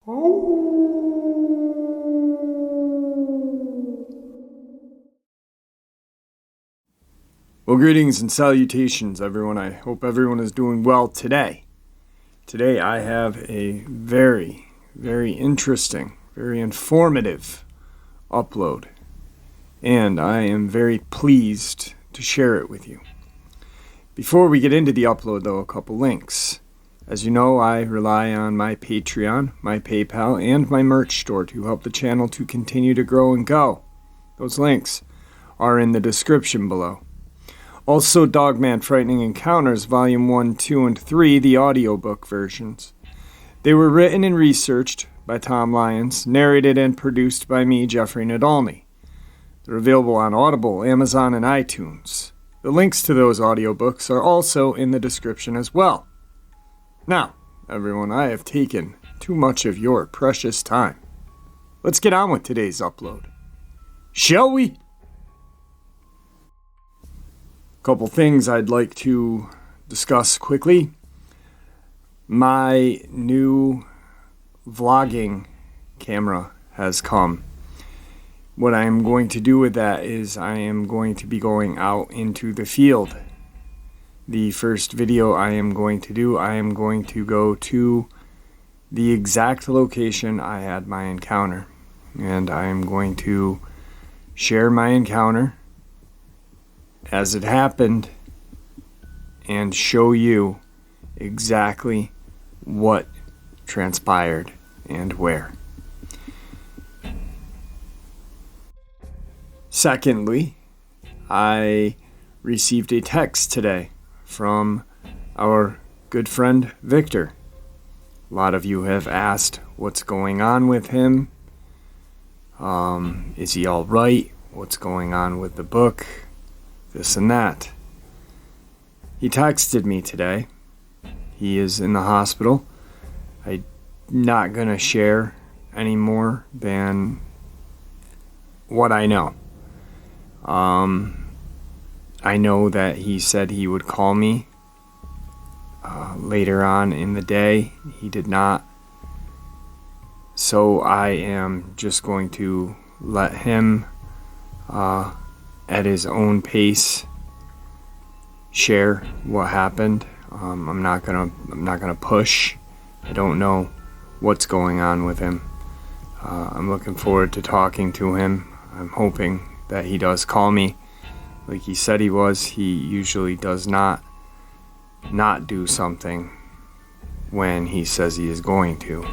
Well, greetings and salutations, everyone. I hope everyone is doing well today. Today I have a very, very interesting, very informative upload, and I am very pleased to share it with you. Before we get into the upload, though, a couple links. As you know, I rely on my Patreon, my PayPal, and my merch store to help the channel to continue to grow and go. Those links are in the description below. Also, Dogman Frightening Encounters, Volume 1, 2, and 3, the audiobook versions. They were written and researched by Tom Lyons, narrated and produced by me, Jeffrey Nadolny. They're available on Audible, Amazon, and iTunes. The links to those audiobooks are also in the description as well. Now, everyone, I have taken too much of your precious time. Let's get on with today's upload. Shall we? Couple things I'd like to discuss quickly. My new vlogging camera has come. What I am going to do with that is I am going to be going out into the field. The first video I am going to do, I am going to go to the exact location I had my encounter. And I am going to share my encounter as it happened and show you exactly what transpired and where. Secondly, I received a text today from our good friend Victor. A lot of you have asked what's going on with him. Is he all right? What's going on with the book? This and that. He texted me today. He is in the hospital. I'm not going to share any more than what I know. I know that he said he would call me later on in the day. He did not. So I am just going to let him at his own pace share what happened. I'm not gonna push. I don't know what's going on with him. I'm looking forward to talking to him. I'm hoping that he does call me like he said he was. He usually does not do something when he says he is going to.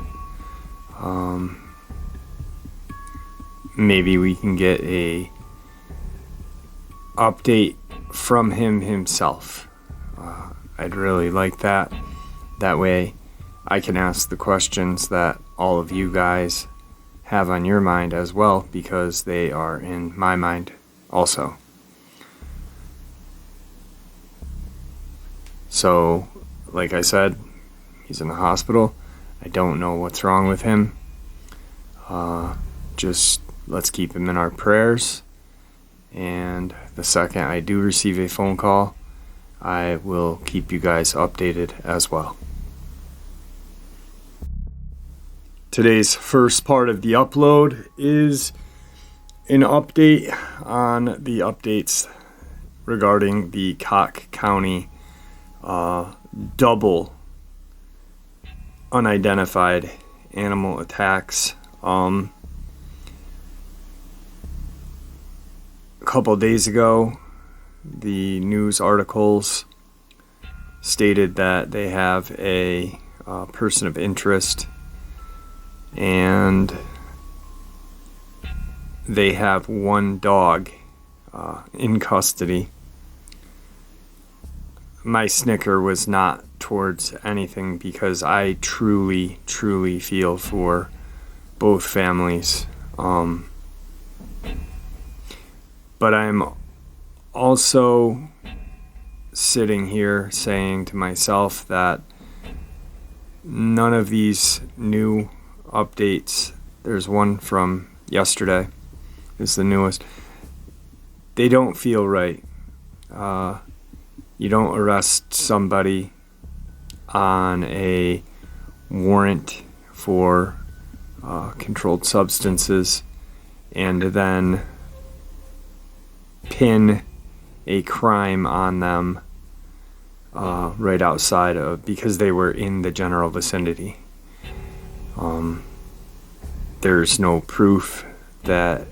Maybe we can get a update from him himself. I'd really like that. That way I can ask the questions that all of you guys have on your mind as well, because they are in my mind also. So, like I said, he's in the hospital. I don't know what's wrong with him. Just let's keep him in our prayers. And the second I do receive a phone call, I will keep you guys updated as well. Today's first part of the upload is an update on the updates regarding the Cock County double unidentified animal attacks. A couple days ago, the news articles stated that they have a person of interest and they have one dog in custody. My snicker was not towards anything because I truly feel for both families. But I'm also sitting here saying to myself that none of these new updates, there's one from yesterday, is the newest, they don't feel right. You don't arrest somebody on a warrant for controlled substances, and then pin a crime on them right outside of, because they were in the general vicinity. There's no proof that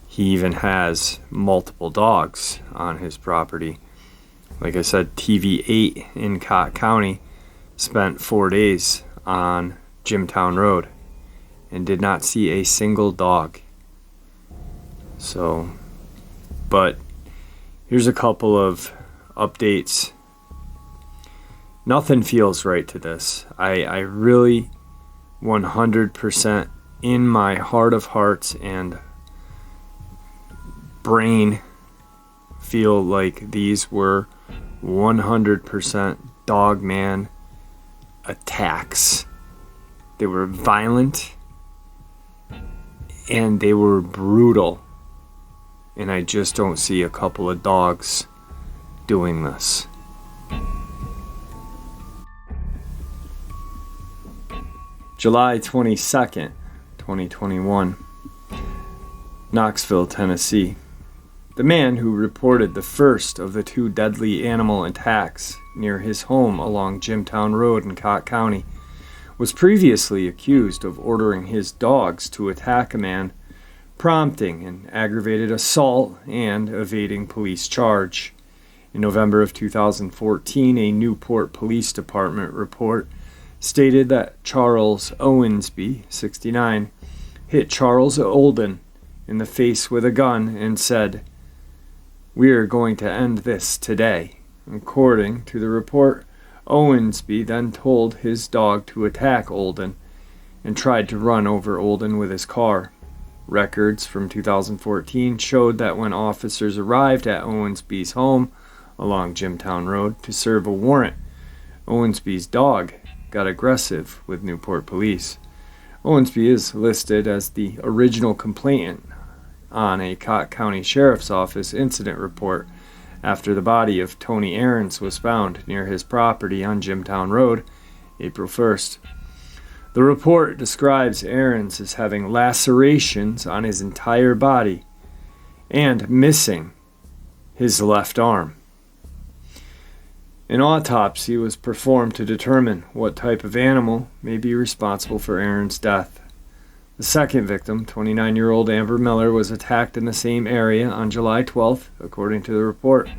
he even has multiple dogs on his property. Like I said, TV8 in Cott County spent 4 days on Jimtown Road and did not see a single dog. So, but here's a couple of updates. Nothing feels right to this. I really 100% in my heart of hearts and brain feel like these were 100% Dogman attacks. They were violent and they were brutal, and I just don't see a couple of dogs doing this. July 22nd, 2021, Knoxville, Tennessee. The man who reported the first of the 2 deadly animal attacks near his home along Jimtown Road in Cott County was previously accused of ordering his dogs to attack a man, prompting an aggravated assault and evading police charge. In November of 2014, a Newport Police Department report stated that Charles Owensby, 69, hit Charles Olden in the face with a gun and said, "We are going to end this today." According to the report, Owensby then told his dog to attack Olden and tried to run over Olden with his car. Records from 2014 showed that when officers arrived at Owensby's home along Jimtown Road to serve a warrant, Owensby's dog got aggressive with Newport police. Owensby is listed as the original complainant on a Cott County Sheriff's Office incident report after the body of Tony Aarons was found near his property on Jimtown Road, April 1st. The report describes Aarons as having lacerations on his entire body and missing his left arm. An autopsy was performed to determine what type of animal may be responsible for Aaron's death. The second victim, 29-year-old Amber Miller, was attacked in the same area on July 12th, according to the report.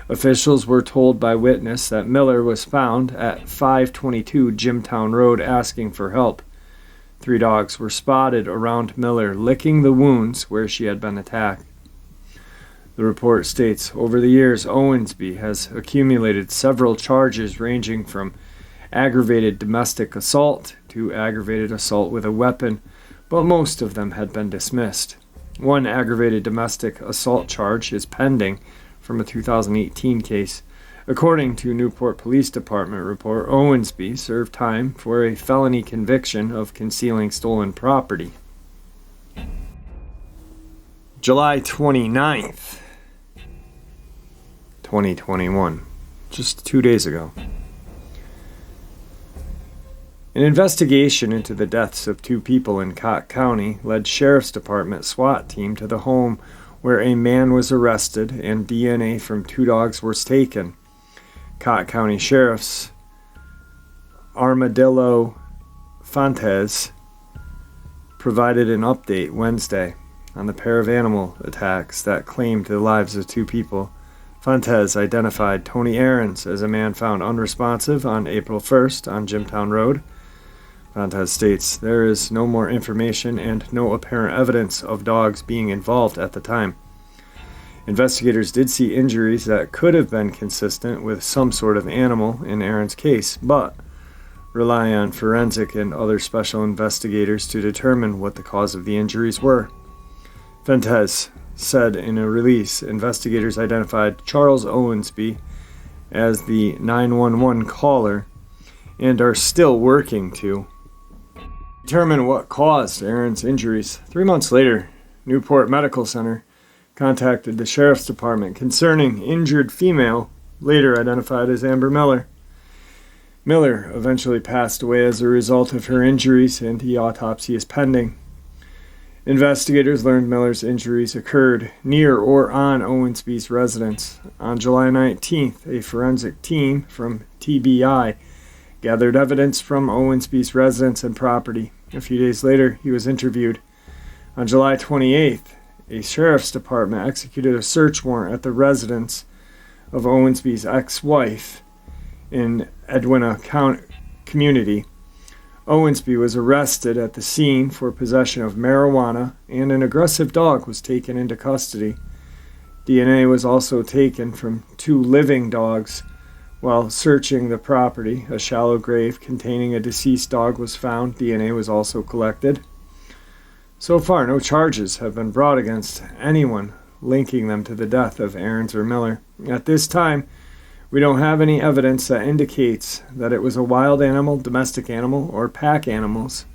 Officials were told by witness that Miller was found at 522 Jimtown Road asking for help. 3 dogs were spotted around Miller, licking the wounds where she had been attacked. The report states, over the years, Owensby has accumulated several charges ranging from aggravated domestic assault to aggravated assault with a weapon, but most of them had been dismissed. One aggravated domestic assault charge is pending from a 2018 case. According to Newport Police Department report, Owensby served time for a felony conviction of concealing stolen property. July 29th, 2021, just 2 days ago. An investigation into the deaths of 2 people in Cott County led Sheriff's Department SWAT team to the home where a man was arrested and DNA from 2 dogs was taken. Cott County Sheriff's Armadillo Fontes provided an update Wednesday on the pair of animal attacks that claimed the lives of 2 people. Fontes identified Tony Aarons as a man found unresponsive on April 1st on Jimtown Road. Fontes states there is no more information and no apparent evidence of dogs being involved at the time. Investigators did see injuries that could have been consistent with some sort of animal in Aaron's case, but rely on forensic and other special investigators to determine what the cause of the injuries were. Fontes said in a release, investigators identified Charles Owensby as the 911 caller and are still working to determine what caused Aaron's injuries. 3 months later, Newport Medical Center contacted the Sheriff's Department concerning injured female, later identified as Amber Miller. Miller eventually passed away as a result of her injuries, and the autopsy is pending. Investigators learned Miller's injuries occurred near or on Owensby's residence. On July 19th, a forensic team from TBI gathered evidence from Owensby's residence and property. A few days later, he was interviewed. On July 28th, a sheriff's department executed a search warrant at the residence of Owensby's ex-wife in Edwina community. Owensby was arrested at the scene for possession of marijuana, and an aggressive dog was taken into custody. DNA was also taken from 2 living dogs. While searching the property, a shallow grave containing a deceased dog was found. DNA was also collected. So far, no charges have been brought against anyone linking them to the death of Aarons or Miller. At this time, we don't have any evidence that indicates that it was a wild animal, domestic animal, or pack animals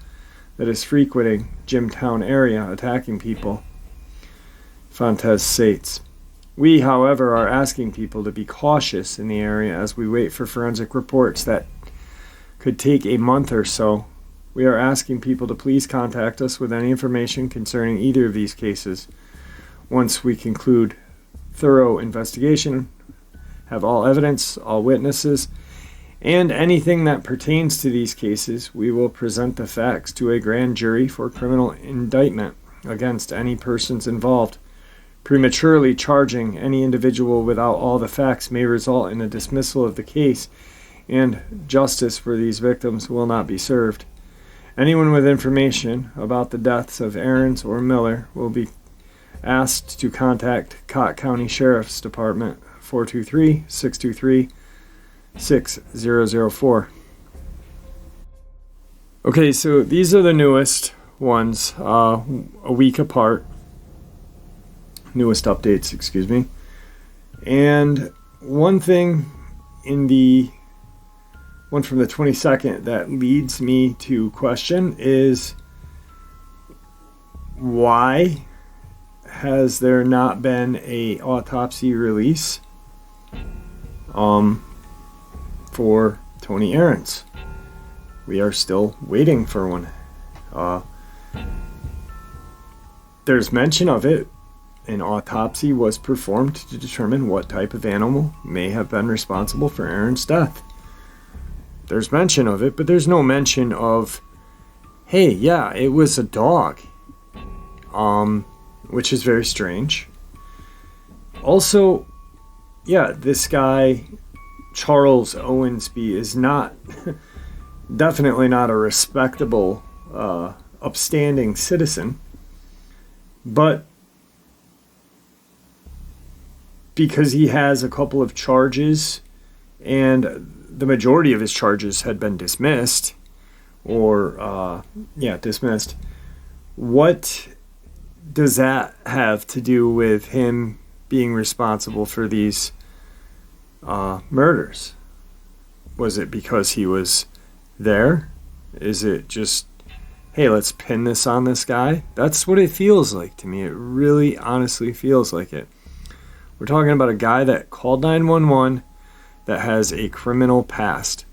that is frequenting Jimtown area attacking people, Fontes states. We, however, are asking people to be cautious in the area as we wait for forensic reports that could take a month or so. We are asking people to please contact us with any information concerning either of these cases. Once we conclude thorough investigation, have all evidence, all witnesses, and anything that pertains to these cases, we will present the facts to a grand jury for criminal indictment against any persons involved. Prematurely charging any individual without all the facts may result in a dismissal of the case, and justice for these victims will not be served. Anyone with information about the deaths of Aarons or Miller will be asked to contact Cott County Sheriff's Department 423-623-6004. Okay, so these are the newest ones, a week apart. Newest updates, excuse me. And one thing in the one from the 22nd that leads me to question is, why has there not been a autopsy release for Tony Aarons? We are still waiting for one. There's mention of it. An autopsy was performed to determine what type of animal may have been responsible for Aaron's death. There's mention of it, but there's no mention of, hey, yeah, it was a dog. Which is very strange. Also, yeah, this guy, Charles Owensby, is not, definitely not a respectable, upstanding citizen. But because he has a couple of charges, and the majority of his charges had been dismissed, dismissed, what does that have to do with him being responsible for these murders? Was it because he was there? Is it just, hey, let's pin this on this guy? That's what it feels like to me. It really honestly feels like it. We're talking about a guy that called 911 that has a criminal past.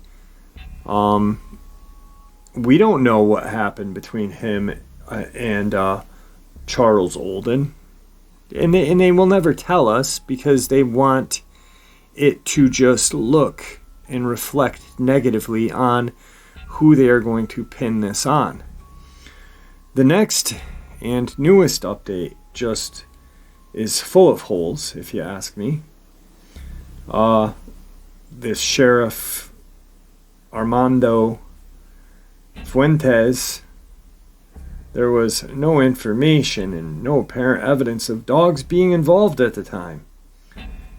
We don't know what happened between him and Charles Olden. And they will never tell us because they want it to just look and reflect negatively on who they are going to pin this on. The next and newest update just is full of holes, if you ask me. This Sheriff Armando Fuentes, there was no information and no apparent evidence of dogs being involved at the time.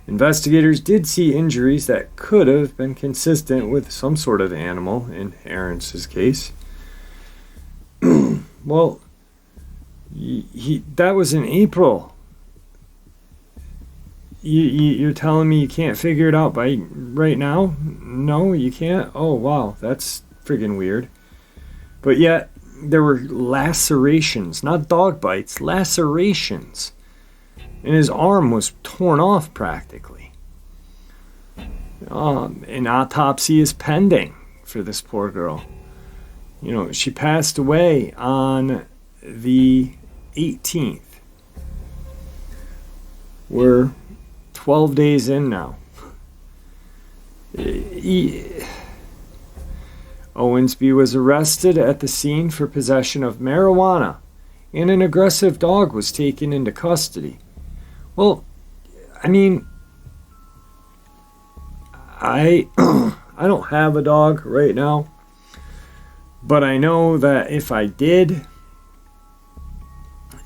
Investigators did see injuries that could have been consistent with some sort of animal in Aarons' case. Well, that was in April. You're telling me you can't figure it out by right now? No, you can't? Oh, wow, that's friggin' weird. But yet, there were lacerations, not dog bites, lacerations. And his arm was torn off practically. An autopsy is pending. for this poor girl. You know, she passed away on the 18th. We're 12 days in now. Owensby was arrested at the scene for possession of marijuana, and an aggressive dog was taken into custody. Well, I mean, I don't have a dog right now, but I know that if I did,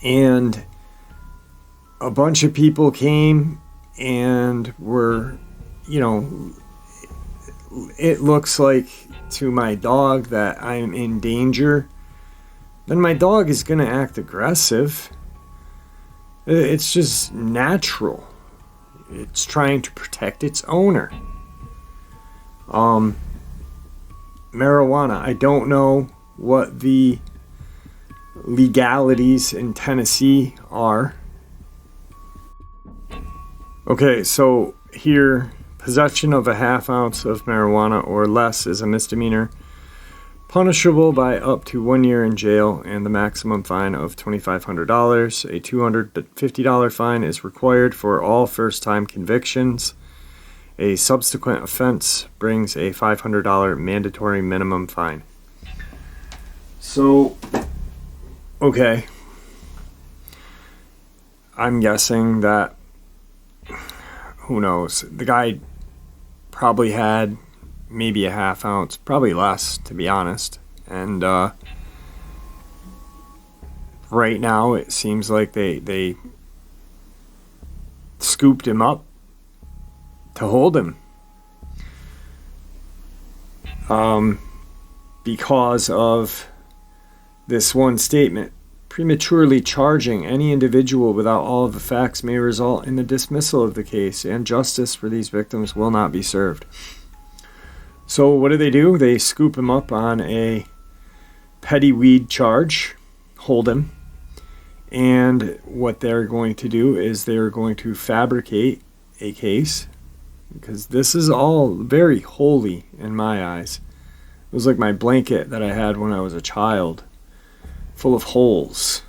and a bunch of people came and were, you know, it looks like to my dog that I'm in danger, then my dog is going to act aggressive. It's just natural. It's trying to protect its owner. Marijuana, I don't know what the legalities in Tennessee are. Okay, so here, possession of a half ounce of marijuana or less is a misdemeanor, punishable by up to 1 year in jail and the maximum fine of $2,500. A $250 fine is required for all first-time convictions. A subsequent offense brings a $500 mandatory minimum fine. So, okay. I'm guessing that, who knows, the guy probably had maybe a half ounce, probably less, to be honest. And right now it seems like they scooped him up to hold him because of this one statement. Prematurely charging any individual without all of the facts may result in the dismissal of the case, and justice for these victims will not be served. So what do? They scoop him up on a petty weed charge, hold him, and what they're going to do is they're going to fabricate a case, because this is all very holy in my eyes. It was like my blanket that I had when I was a child, full of holes.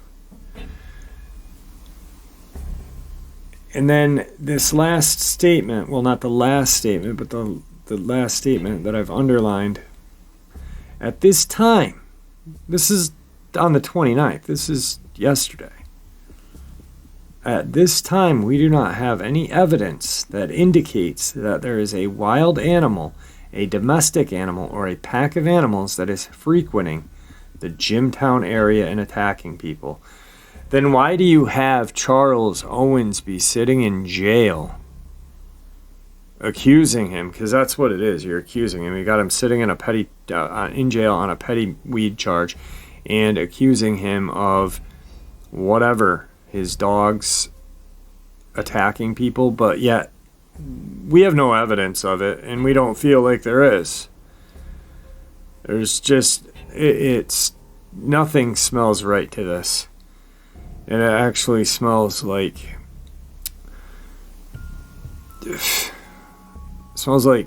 And then this last statement, well, not the last statement, but the last statement that I've underlined. At this time, this is on the 29th, this is yesterday. At this time, we do not have any evidence that indicates that there is a wild animal, a domestic animal, or a pack of animals that is frequenting the Jimtown area and attacking people. Then why do you have Charles Owensby sitting in jail, accusing him? Because that's what it is. You're accusing him. You got him sitting in in jail on a petty weed charge, and accusing him of whatever, his dogs attacking people, but yet we have no evidence of it, and we don't feel like there is. There's just, it's nothing smells right to this. And it actually smells like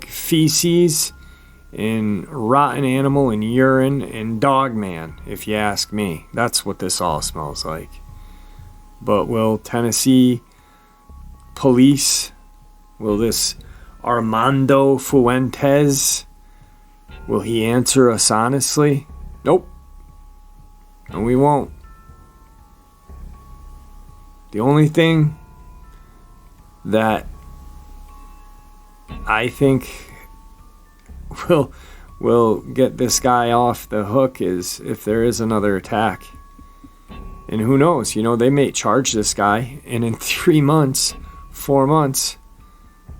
feces and rotten animal and urine and Dogman, if you ask me. That's what this all smells like. But will Tennessee police, will this Armando Fuentes, will he answer us honestly? Nope. And we won't. The only thing that I think will get this guy off the hook is if there is another attack. And who knows, they may charge this guy, and in 3 months, 4 months,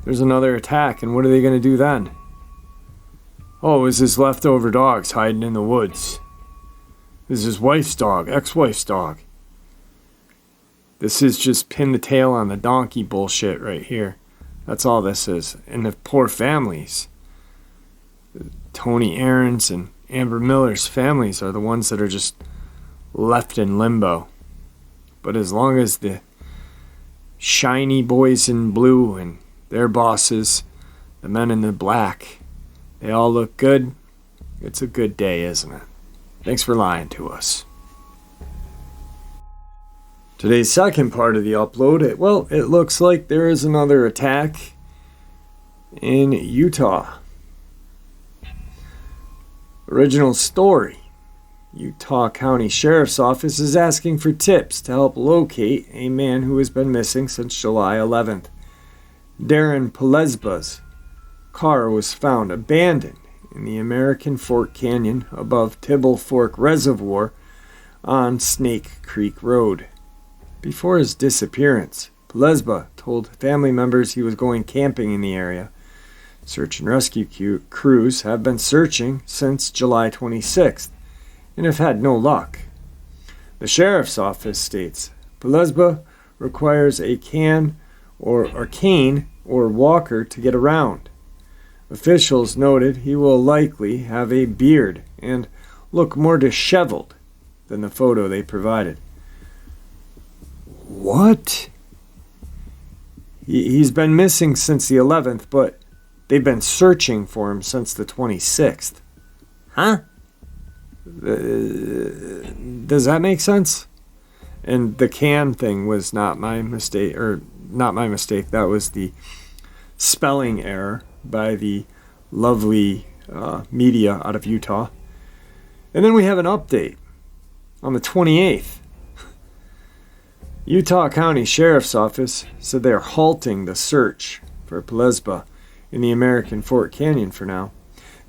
there's another attack, and what are they going to do then? Oh, it was his leftover dogs hiding in the woods. This is his wife's dog, ex-wife's dog. This is just pin the tail on the donkey bullshit right here. That's all this is. And the poor families, Tony Aaron's and Amber Miller's families, are the ones that are just left in limbo. But as long as the shiny boys in blue and their bosses, the men in the black, they all look good, It's a good day, isn't it? Thanks for lying to us. Today's second part of the upload, it looks like there is another attack in Utah. Original story. Utah County Sheriff's Office is asking for tips to help locate a man who has been missing since July 11th. Darren Pelesba's car was found abandoned in the American Fork Canyon above Tibble Fork Reservoir on Snake Creek Road. Before his disappearance, Pelesba told family members he was going camping in the area. Search and rescue crews have been searching since July 26th and have had no luck. The sheriff's office states Pelesba requires a cane or walker to get around. Officials noted he will likely have a beard and look more disheveled than the photo they provided. What? He's been missing since the 11th, but they've been searching for him since the 26th. Huh? Does that make sense? And the can thing was not my mistake, that was the spelling error by the lovely media out of Utah. And then we have an update on the 28th. Utah County Sheriff's Office said they're halting the search for Pelesba in the American Fork Canyon for now.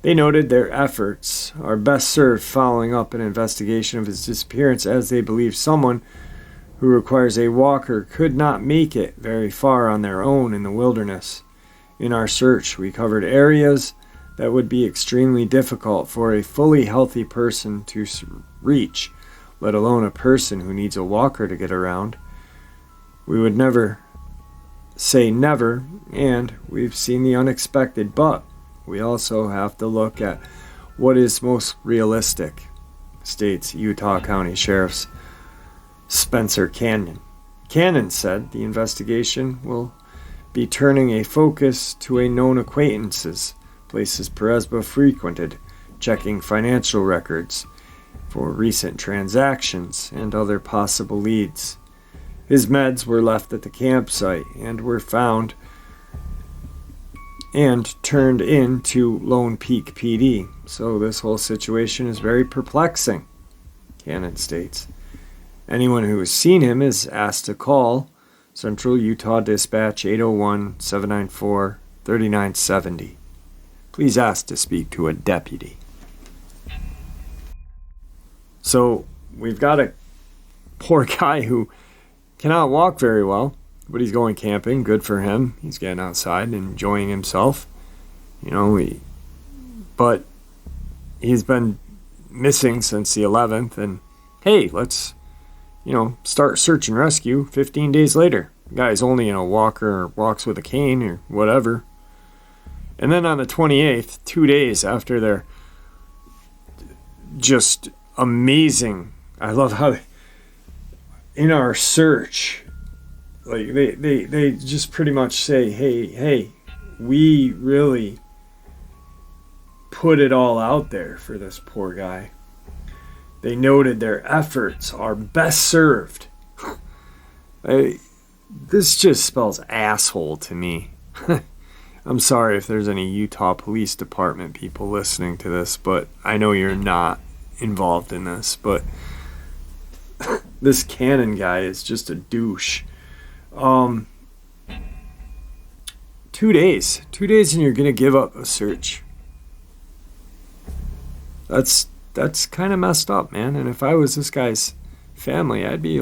They noted their efforts are best served following up an investigation of his disappearance, as they believe someone who requires a walker could not make it very far on their own in the wilderness. In our search, we covered areas that would be extremely difficult for a fully healthy person to reach, let alone a person who needs a walker to get around. We would never say never, and we've seen the unexpected, but we also have to look at what is most realistic, states Utah County Sheriff's Spencer Cannon. Cannon said the investigation will be turning a focus to a known acquaintances, places Pelesba frequented, checking financial records for recent transactions and other possible leads. His meds were left at the campsite and were found and turned into Lone Peak PD. So this whole situation is very perplexing, Cannon states. Anyone who has seen him is asked to call Central Utah Dispatch 801-794-3970. Please ask to speak to a deputy. So we've got a poor guy who cannot walk very well, but he's going camping. Good for him. He's getting outside and enjoying himself. But he's been missing since the 11th, and hey, let's, start search and rescue 15 days later. The guy's only in a walker or walks with a cane or whatever. And then on the 28th, 2 days after their just amazing, I love how in our search, like they just pretty much say, hey, we really put it all out there for this poor guy. They noted their efforts are best served. This just spells asshole to me. I'm sorry if there's any Utah Police Department people listening to this, but I know you're not involved in this, but this Cannon guy is just a douche. 2 days. 2 days and you're going to give up a search. That's kind of messed up, man. And if I was this guy's family, I'd be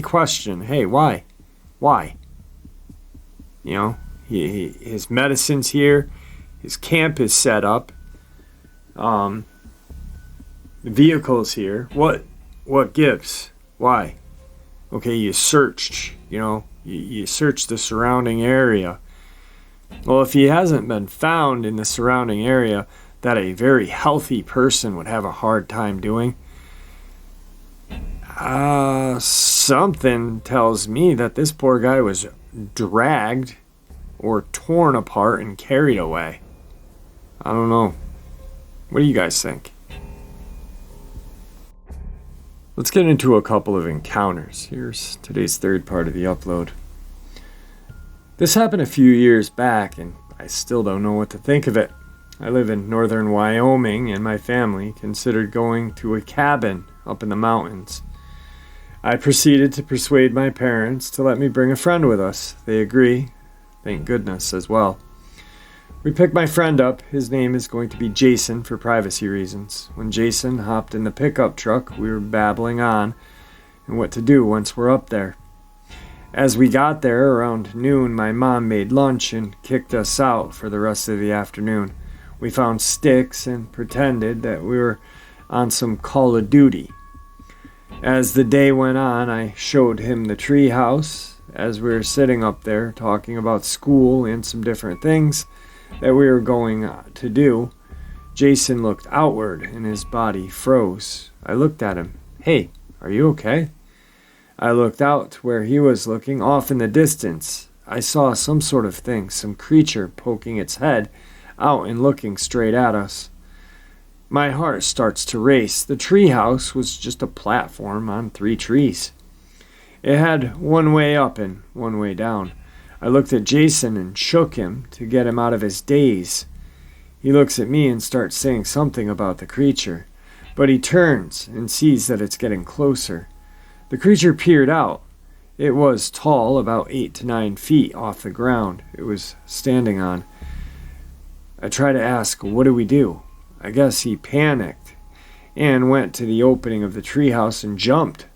questioning, hey, why? His medicine's here, his camp is set up, the vehicle's here. What gives? Why? Okay, you searched, you searched the surrounding area. Well, if he hasn't been found in the surrounding area that a very healthy person would have a hard time doing, something tells me that this poor guy was dragged or torn apart and carried away. I don't know. What do you guys think? Let's get into a couple of encounters. Here's today's third part of the upload. This happened a few years back, and I still don't know what to think of it. I live in northern Wyoming, and my family considered going to a cabin up in the mountains. I proceeded to persuade my parents to let me bring a friend with us. They agree, thank goodness, as well. We picked my friend up. His name is going to be Jason for privacy reasons. When Jason hopped in the pickup truck, we were babbling on and what to do once we're up there. As we got there around noon, my mom made lunch and kicked us out for the rest of the afternoon. We found sticks and pretended that we were on some Call of Duty. As the day went on, I showed him the tree house. As we were sitting up there talking about school and some different things that we were going to do, Jason looked outward and his body froze. I looked at him. "Hey, are you okay?" I looked out to where he was looking. Off in the distance, I saw some sort of thing, some creature poking its head out and looking straight at us. My heart starts to race. The tree house was just a platform on 3 trees. It had one way up and one way down. I looked at Jason and shook him to get him out of his daze. He looks at me and starts saying something about the creature, but he turns and sees that it's getting closer. The creature peered out. It was tall, about 8 to 9 feet off the ground it was standing on. I tried to ask, "What do we do?" I guess he panicked and went to the opening of the treehouse and jumped,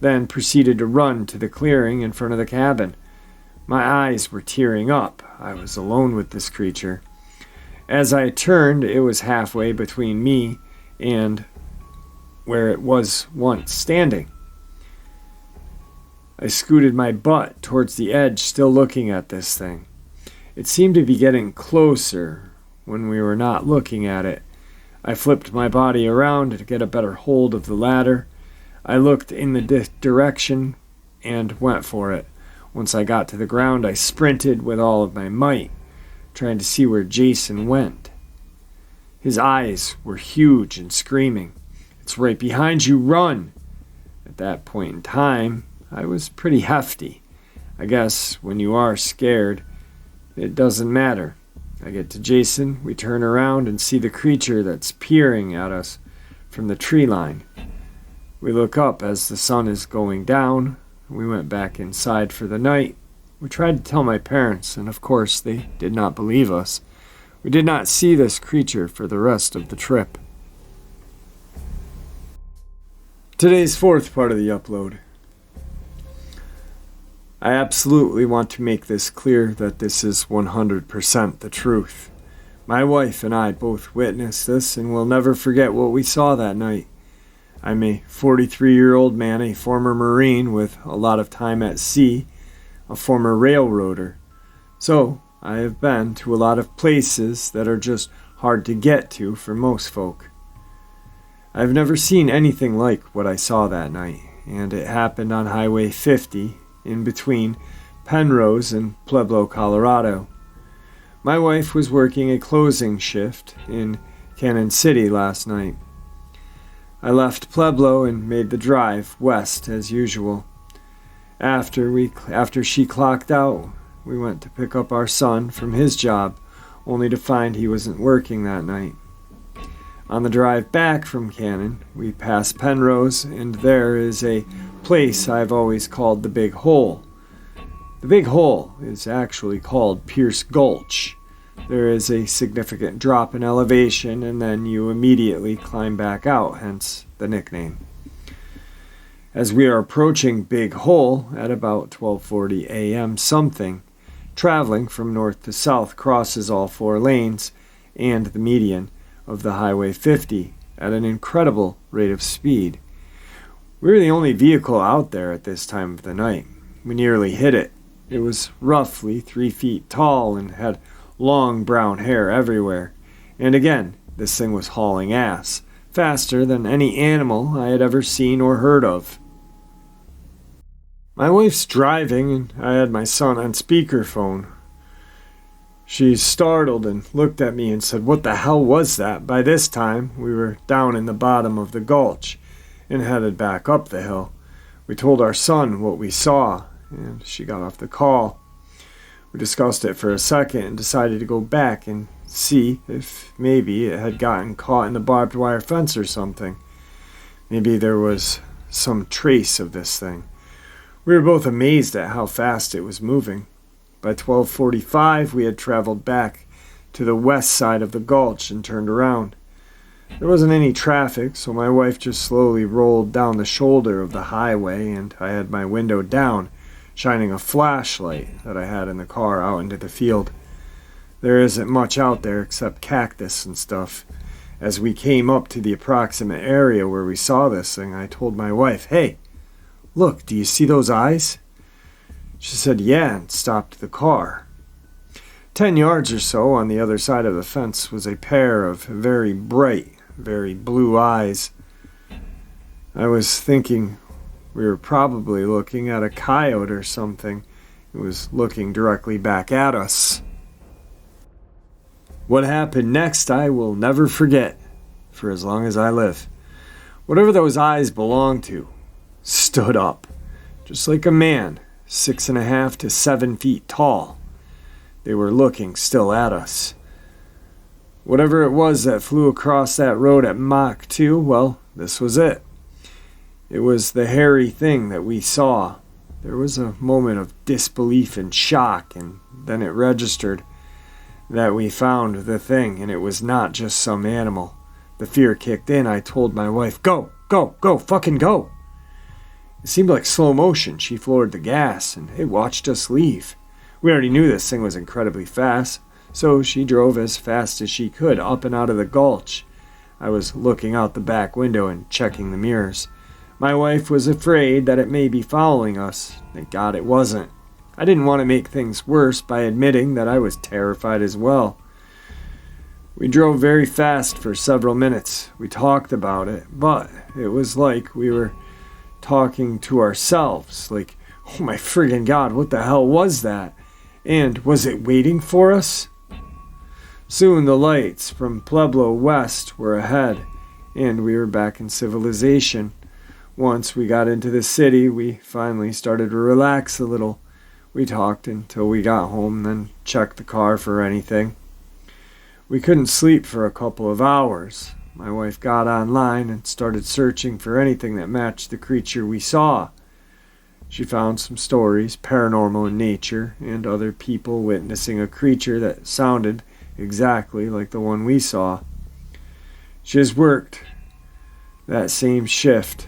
then proceeded to run to the clearing in front of the cabin. My eyes were tearing up. I was alone with this creature. As I turned, it was halfway between me and where it was once standing. I scooted my butt towards the edge, still looking at this thing. It seemed to be getting closer when we were not looking at it. I flipped my body around to get a better hold of the ladder. I looked in the direction and went for it. Once I got to the ground, I sprinted with all of my might, trying to see where Jason went. His eyes were huge and screaming, "It's right behind you, run!" At that point in time, I was pretty hefty. I guess when you are scared, it doesn't matter. I get to Jason, we turn around and see the creature that's peering at us from the tree line. We look up as the sun is going down. We went back inside for the night. We tried to tell my parents, and of course they did not believe us. We did not see this creature for the rest of the trip. Today's fourth part of the upload. I absolutely want to make this clear that this is 100% the truth. My wife and I both witnessed this and will never forget what we saw that night. I'm a 43-year-old man, a former Marine with a lot of time at sea, a former railroader. So, I have been to a lot of places that are just hard to get to for most folk. I've never seen anything like what I saw that night, and it happened on Highway 50 in between Penrose and Pueblo, Colorado. My wife was working a closing shift in Cannon City last night. I left Pueblo and made the drive west as usual. After she clocked out, we went to pick up our son from his job, only to find he wasn't working that night. On the drive back from Cannon, we passed Penrose, and there is a place I've always called the Big Hole. The Big Hole is actually called Pierce Gulch. There is a significant drop in elevation, and then you immediately climb back out, hence the nickname. As we are approaching Big Hole at about 12:40 a.m., something traveling from north to south crosses all 4 lanes and the median of the Highway 50 at an incredible rate of speed. We were the only vehicle out there at this time of the night. We nearly hit it. It was roughly 3 feet tall and had long brown hair everywhere. And again, this thing was hauling ass, faster than any animal I had ever seen or heard of. My wife's driving, and I had my son on speakerphone. She startled and looked at me and said, "What the hell was that?" By this time, we were down in the bottom of the gulch and headed back up the hill. We told our son what we saw, and she got off the call. We discussed it for a second and decided to go back and see if maybe it had gotten caught in the barbed wire fence or something. Maybe there was some trace of this thing. We were both amazed at how fast it was moving. By 12:45, we had traveled back to the west side of the gulch and turned around. There wasn't any traffic, so my wife just slowly rolled down the shoulder of the highway, and I had my window down, shining a flashlight that I had in the car out into the field. There isn't much out there except cactus and stuff. As we came up to the approximate area where we saw this thing, I told my wife, "Hey, look, do you see those eyes?" She said, "Yeah," and stopped the car. 10 yards or so on the other side of the fence was a pair of very bright, very blue eyes. I was thinking we were probably looking at a coyote or something. It was looking directly back at us. What happened next I will never forget for as long as I live. Whatever those eyes belonged to stood up, just like a man, 6.5 to 7 feet tall. They were looking still at us. Whatever it was that flew across that road at Mach 2, well, this was it. It was the hairy thing that we saw. There was a moment of disbelief and shock, and then it registered that we found the thing, and it was not just some animal. The fear kicked in. I told my wife, "Go, go, go, fucking go." It seemed like slow motion. She floored the gas, and it watched us leave. We already knew this thing was incredibly fast, so she drove as fast as she could up and out of the gulch. I was looking out the back window and checking the mirrors. My wife was afraid that it may be following us. Thank God it wasn't. I didn't want to make things worse by admitting that I was terrified as well. We drove very fast for several minutes. We talked about it, but it was like we were talking to ourselves, like, "Oh my friggin' God, what the hell was that? And was it waiting for us?" Soon the lights from Pueblo West were ahead, and we were back in civilization. Once we got into the city, we finally started to relax a little. We talked until we got home, then checked the car for anything. We couldn't sleep for a couple of hours. My wife got online and started searching for anything that matched the creature we saw. She found some stories, paranormal in nature, and other people witnessing a creature that sounded exactly like the one we saw. She has worked that same shift.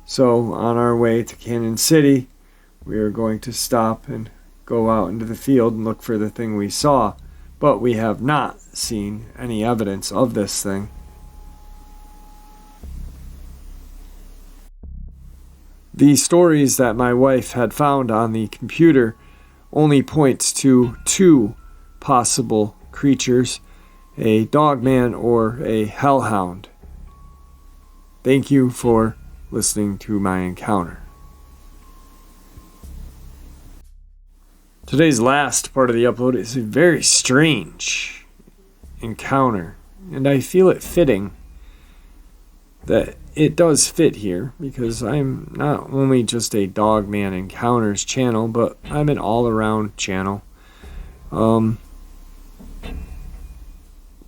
So on our way to Canyon City, we are going to stop and go out into the field and look for the thing we saw, but we have not seen any evidence of this thing. The stories that my wife had found on the computer only points to 2 possible creatures, a dogman or a hellhound. Thank you for listening to my encounter. Today's last part of the upload is a very strange encounter, and I feel it fitting that it does fit here because I'm not only just a Dogman Encounters channel, but I'm an all-around channel.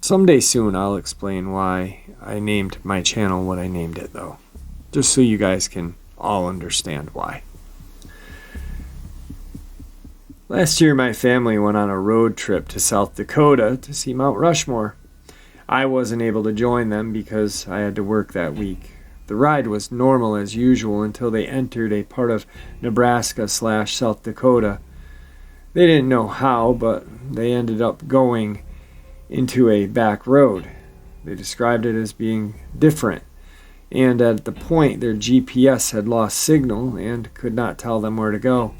Someday soon I'll explain why I named my channel what I named it, though, just so you guys can all understand why. Last year, my family went on a road trip to South Dakota to see Mount Rushmore. I wasn't able to join them because I had to work that week. The ride was normal as usual until they entered a part of Nebraska/South Dakota. They didn't know how, but they ended up going into a back road. They described it as being different, and at the point their GPS had lost signal and could not tell them where to go.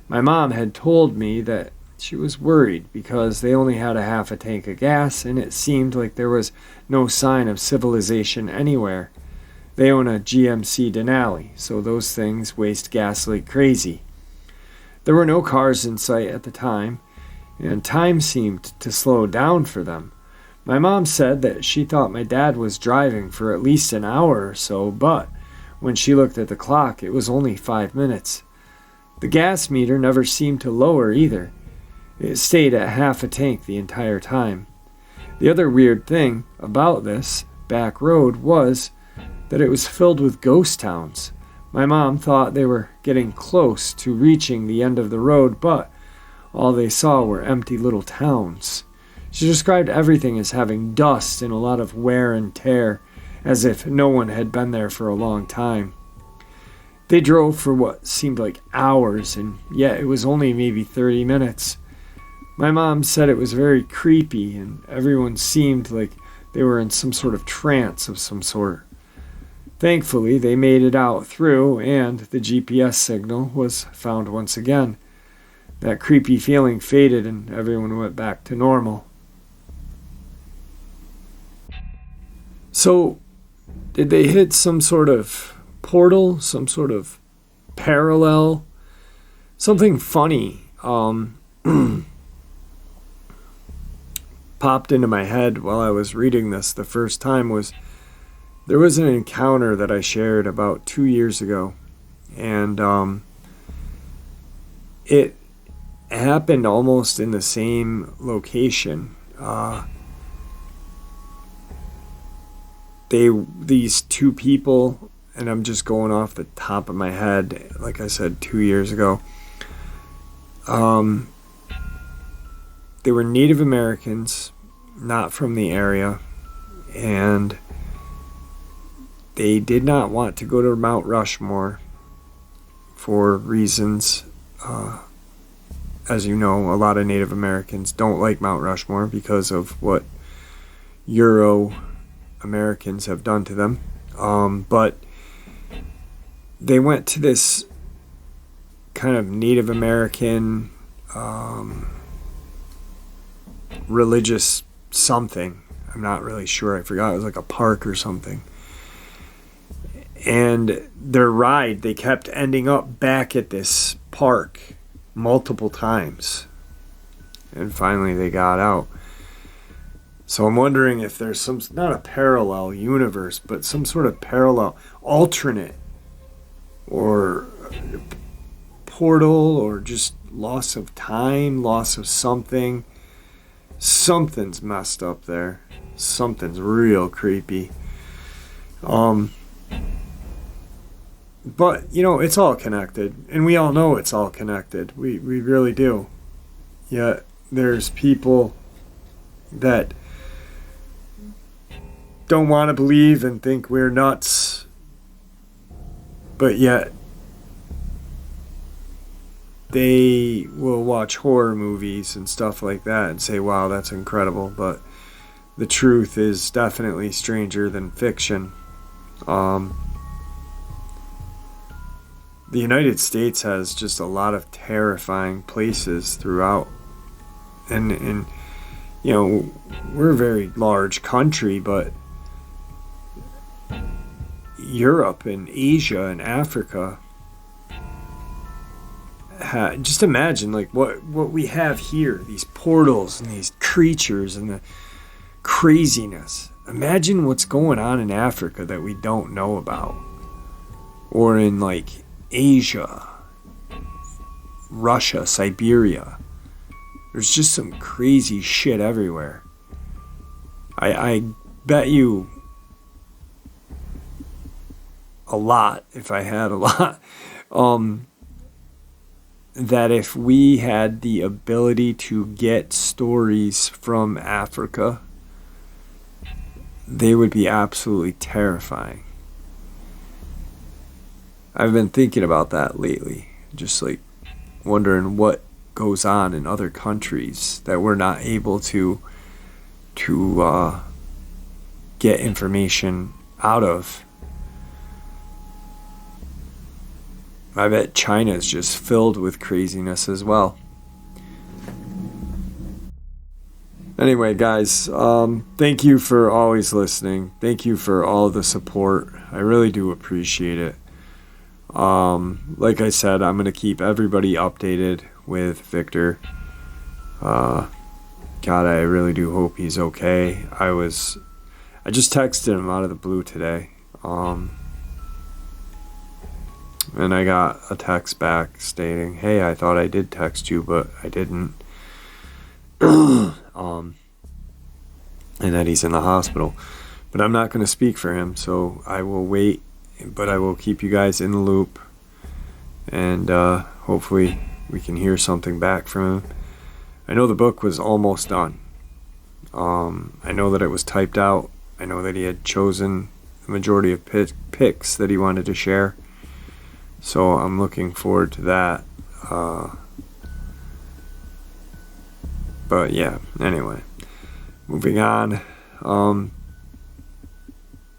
My mom had told me that she was worried because they only had a half a tank of gas and it seemed like there was no sign of civilization anywhere. They own a GMC Denali, so those things waste gas like crazy. There were no cars in sight at the time, and time seemed to slow down for them. My mom said that she thought my dad was driving for at least an hour or so, but when she looked at the clock, it was only 5 minutes. The gas meter never seemed to lower either. It stayed at half a tank the entire time. The other weird thing about this back road was that it was filled with ghost towns. My mom thought they were getting close to reaching the end of the road, but all they saw were empty little towns. She described everything as having dust and a lot of wear and tear, as if no one had been there for a long time. They drove for what seemed like hours, and yet it was only maybe 30 minutes. My mom said it was very creepy, and everyone seemed like they were in some sort of trance of some sort. Thankfully, they made it out through, and the GPS signal was found once again. That creepy feeling faded, and everyone went back to normal. So, did they hit some sort of portal, some sort of parallel? Something funny popped into my head while I was reading this the first time was there was an encounter that I shared about 2 years ago, and it happened almost in the same location. These two people, and I'm just going off the top of my head, like I said 2 years ago, they were Native Americans, not from the area, and they did not want to go to Mount Rushmore for reasons. As you know, a lot of Native Americans don't like Mount Rushmore because of what Euro Americans have done to them. But they went to this kind of Native American religious something. I'm not really sure. I forgot. It was like a park or something. And their ride, they kept ending up back at this park multiple times. And finally they got out. So I'm wondering if there's some, not a parallel universe, but some sort of parallel, alternate, or portal, or just loss of time, loss of something. Something's messed up there. Something's real creepy. But, you know, it's all connected. And we all know it's all connected. We really do. Yet there's people that don't want to believe and think we're nuts. But yet they will watch horror movies and stuff like that and say, wow, that's incredible. But the truth is definitely stranger than fiction. The United States has just a lot of terrifying places throughout. And you know, we're a very large country, but Europe and Asia and Africa, just imagine like what we have here, these portals and these creatures and the craziness. Imagine what's going on in Africa that we don't know about. Or in like Asia, Russia, Siberia. There's just some crazy shit everywhere. I bet you a lot, if I had a lot, that if we had the ability to get stories from Africa, they would be absolutely terrifying. I've been thinking about that lately, just like wondering what goes on in other countries that we're not able to get information out of. I bet China's just filled with craziness as well. Anyway, guys, thank you for always listening. Thank you for all the support. I really do appreciate it. Like I said, I'm going to keep everybody updated with Victor. God, I really do hope he's okay. I just texted him out of the blue today. And I got a text back stating, "Hey, I thought I did text you, but I didn't." And that he's in the hospital. But I'm not going to speak for him, so I will wait. But I will keep you guys in the loop. And hopefully we can hear something back from him. I know the book was almost done. I know that it was typed out. I know that he had chosen the majority of picks that he wanted to share. So I'm looking forward to that. But yeah, anyway, moving on.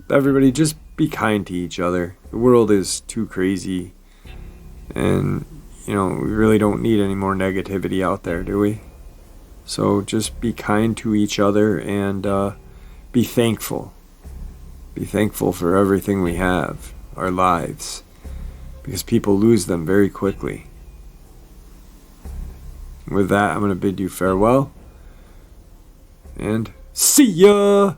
Everybody just be kind to each other. The world is too crazy. And, we really don't need any more negativity out there, do we? So just be kind to each other and be thankful. Be thankful for everything we have, our lives. Because people lose them very quickly. With that, I'm going to bid you farewell. And see ya!